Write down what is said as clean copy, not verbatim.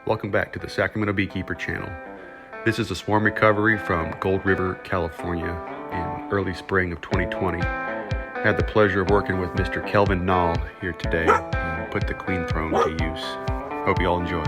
Welcome back to the Sacramento Beekeeper channel. This is a swarm recovery from Gold River, California in early spring of 2020. I had the pleasure of working with Mr. Kelvin Nall here today and put the queen throne to use. Hope you all enjoy.